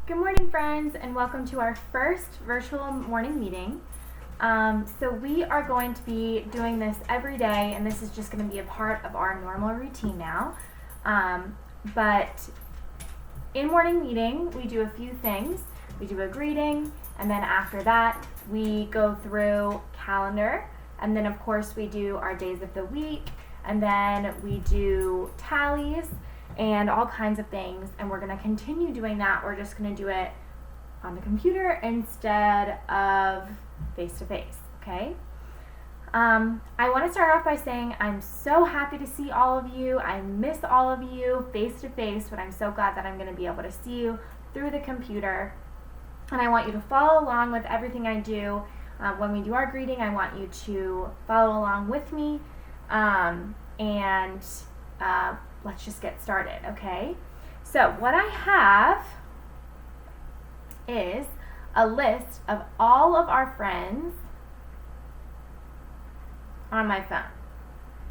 Good morning, friends, and welcome to our first virtual morning meeting. So we are going to be doing this every day, and this is just going to be a part of our normal routine now. But in morning meeting, we do a few things. We do a greeting, and then after that, we go through calendar, and then of course we do our days of the week, and then we do tallies and all kinds of things, and we're going to continue doing that. We're just going to do it on the computer instead of face-to-face, okay? I want to start off by saying I'm so happy to see all of you. I miss all of you face-to-face, but I'm so glad that I'm going to be able to see you through the computer. And I want you to follow along with everything I do. When we do our greeting, I want you to follow along with me, let's just get started, okay? So what I have is a list of all of our friends on my phone.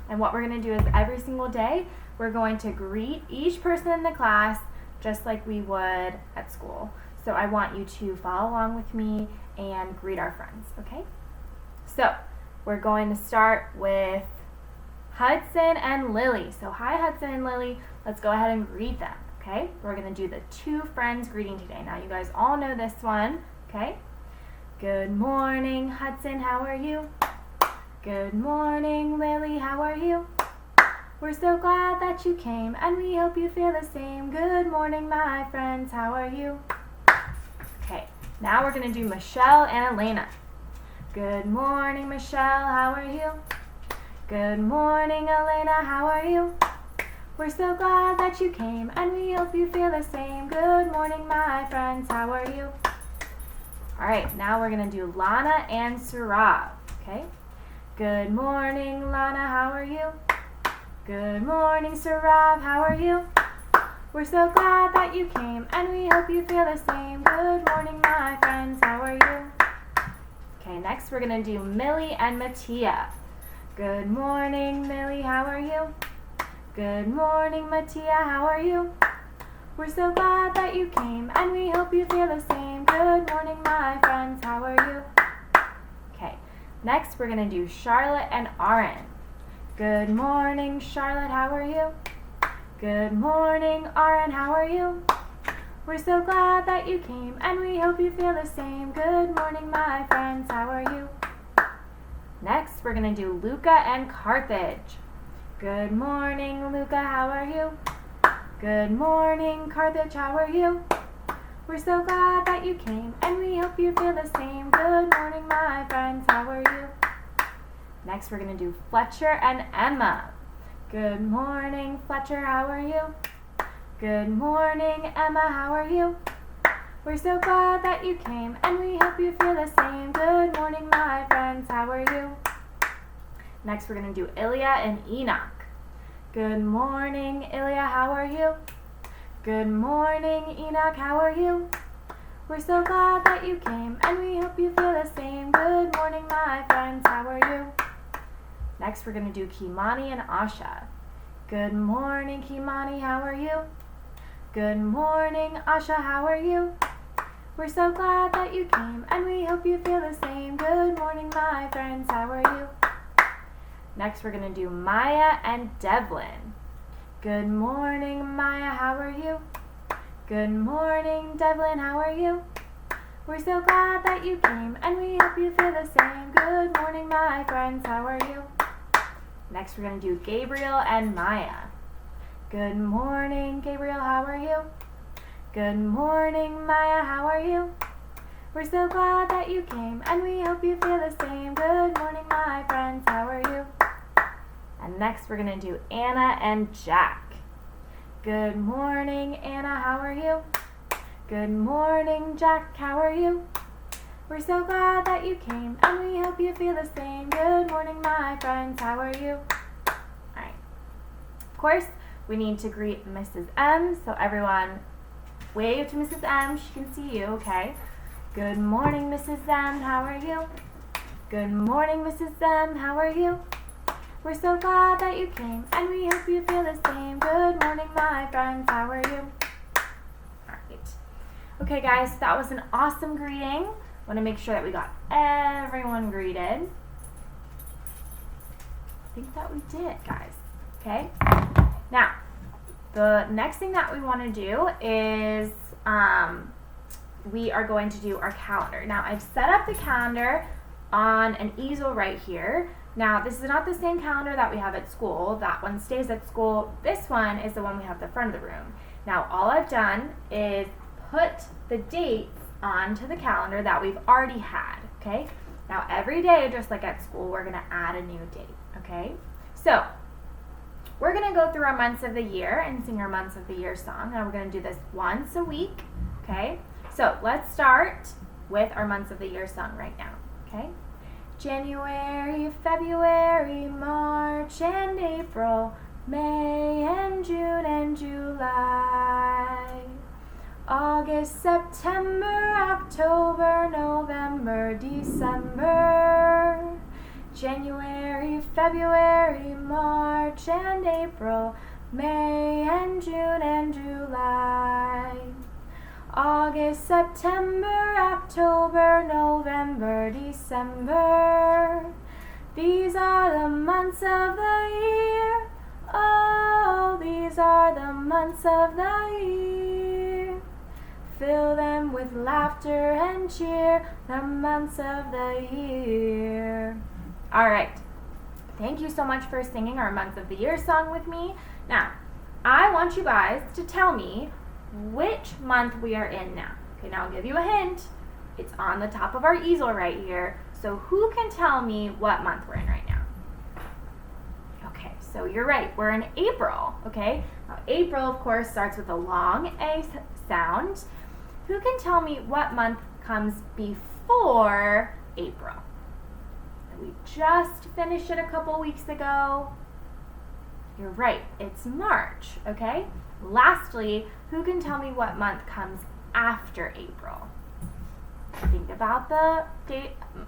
And what we're going to do is every single day, we're going to greet each person in the class just like we would at school. So I want you to follow along with me and greet our friends, okay? So we're going to start with Hudson and Lily. So hi, Hudson and Lily. Let's go ahead and greet them, okay? We're going to do the two friends greeting today. Now, you guys all know this one, okay? Good morning, Hudson. How are you? Good morning, Lily. How are you? We're so glad that you came, and we hope you feel the same. Good morning, my friends. How are you? Okay, now we're going to do Michelle and Elena. Good morning, Michelle. How are you? Good morning, Elena. How are you? We're so glad that you came, and we hope you feel the same. Good morning, my friends. How are you? All right, now we're going to do Lana and Saurav, okay? Good morning, Lana. How are you? Good morning, Saurav. How are you? We're so glad that you came, and we hope you feel the same. Good morning, my friends. How are you? Okay, next we're going to do Millie and Mattia. Good morning, Millie. How are you? Good morning, Mattia. How are you? We're so glad that you came, and we hope you feel the same. Good morning, my friends. How are you? Okay, next we're going to do Charlotte and Aaron. Good morning, Charlotte. How are you? Good morning, Aaron. How are you? We're so glad that you came, and we hope you feel the same. Good morning, my friends. How are you? Next, we're going to do Luca and Carthage. Good morning, Luca. How are you? Good morning, Carthage. How are you? We're so glad that you came, and we hope you feel the same. Good morning, my friends. How are you? Next, we're going to do Fletcher and Emma. Good morning, Fletcher. How are you? Good morning, Emma. How are you? We're so glad that you came, and we hope you feel the same. Good morning, my friends. How are you? Next, we're going to do Ilya and Enoch. Good morning, Ilya. How are you? Good morning, Enoch. How are you? We're so glad that you came, and we hope you feel the same. Good morning, my friends. How are you? Next, we're going to do Kimani and Asha. Good morning, Kimani. How are you? Good morning, Asha. How are you? We're so glad that you came, and we hope you feel the same. Good morning, my friends. How are you? Next, we're going to do Maya and Devlin. Good morning, Maya. How are you? Good morning, Devlin. How are you? We're so glad that you came, and we hope you feel the same. Good morning, my friends. How are you? Next, we're going to do Gabriel and Maya. Good morning, Gabriel. How are you? Good morning, Maya. How are you? We're so glad that you came, and we hope you feel the same. Good morning, my friends. How are you? And next, we're going to do Anna and Jack. Good morning, Anna. How are you? Good morning, Jack. How are you? We're so glad that you came, and we hope you feel the same. Good morning, my friends. How are you? All right. Of course, we need to greet Mrs. M. So everyone, wave to Mrs. M. She can see you, okay? Good morning, Mrs. M. How are you? Good morning, Mrs. M. How are you? We're so glad that you came, and we hope you feel the same. Good morning, my friends. How are you? All right. Okay guys, that was an awesome greeting. Want to make sure that we got everyone greeted. I think that we did, guys. Okay? Now, the next thing that we want to do is we are going to do our calendar. Now, I've set up the calendar on an easel right here. Now, this is not the same calendar that we have at school. That one stays at school. This one is the one we have at the front of the room. Now, all I've done is put the dates onto the calendar that we've already had, okay? Now, every day, just like at school, we're going to add a new date, okay? So, we're going to go through our months of the year and sing our months of the year song, and we're going to do this once a week, okay? So, let's start with our months of the year song right now, okay? January, February, March, and April, May, and June, and July, August, September, October, November, December, January, February, March, and April, May, and June, and July, August, September, October, November, December. These are the months of the year. Oh, these are the months of the year. Fill them with laughter and cheer, the months of the year. All right. Thank you so much for singing our months of the year song with me. Now, I want you guys to tell me which month we are in now. Okay, now I'll give you a hint. It's on the top of our easel right here. So who can tell me what month we're in right now? Okay, so you're right. We're in April, okay? Now, April, of course, starts with a long A sound. Who can tell me what month comes before April? We just finished it a couple weeks ago. You're right, it's March, okay? Lastly, who can tell me what month comes after April? Think about the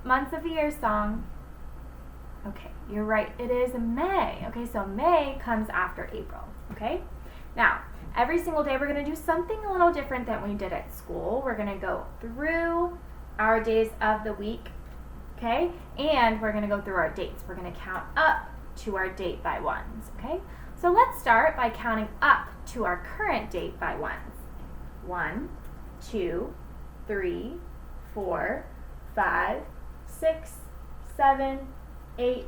months of the year song. Okay, you're right, it is May. Okay, so May comes after April, okay? Now, every single day we're going to do something a little different than we did at school. We're going to go through our days of the week, okay? And we're going to go through our dates. We're going to count up to our date by ones, okay? So let's start by counting up to our current date by ones. 1, 2, 3, 4, 5, 6, 7, 8,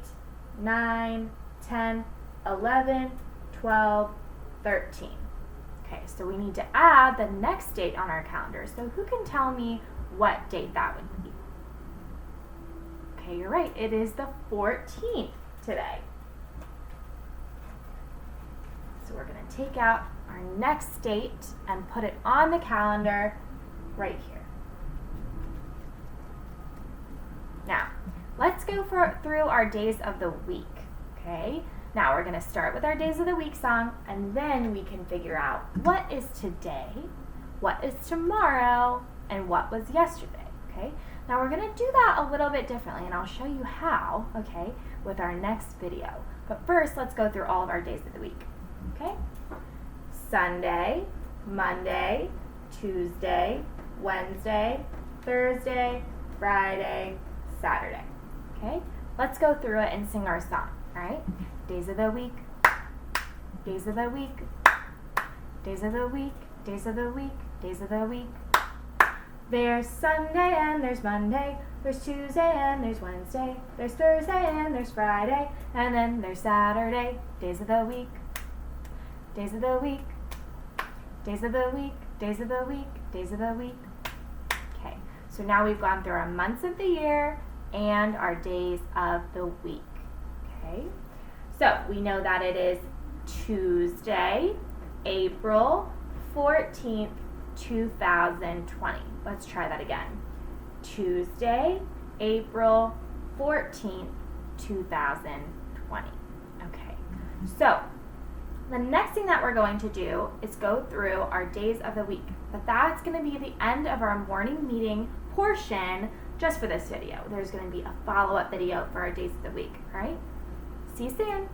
9, 10, 11, 12, 13. Okay, so we need to add the next date on our calendar. So who can tell me what date that would be? Okay, you're right. It is the 14th today. So we're going to take out our next date and put it on the calendar right here. Now, let's go through our days of the week, okay? Now we're going to start with our days of the week song, and then we can figure out what is today, what is tomorrow, and what was yesterday, okay? Now we're going to do that a little bit differently, and I'll show you how, okay, with our next video. But first, let's go through all of our days of the week, okay? Sunday, Monday, Tuesday, Wednesday, Thursday, Friday, Saturday, okay? Let's go through it and sing our song, all right? Days of the week, days of the week, days of the week, days of the week, days of the week. There's Sunday and there's Monday, there's Tuesday and there's Wednesday, there's Thursday and there's Friday, and then there's Saturday. Days of the week, days of the week, days of the week, days of the week, days of the week. Okay, so now we've gone through our months of the year and our days of the week, okay? So we know that it is Tuesday, April 14th, 2020. Let's try that again. Tuesday, April 14th, 2020. Okay, so the next thing that we're going to do is go through our days of the week. But that's going to be the end of our morning meeting portion just for this video. There's going to be a follow-up video for our days of the week, all right? See you soon.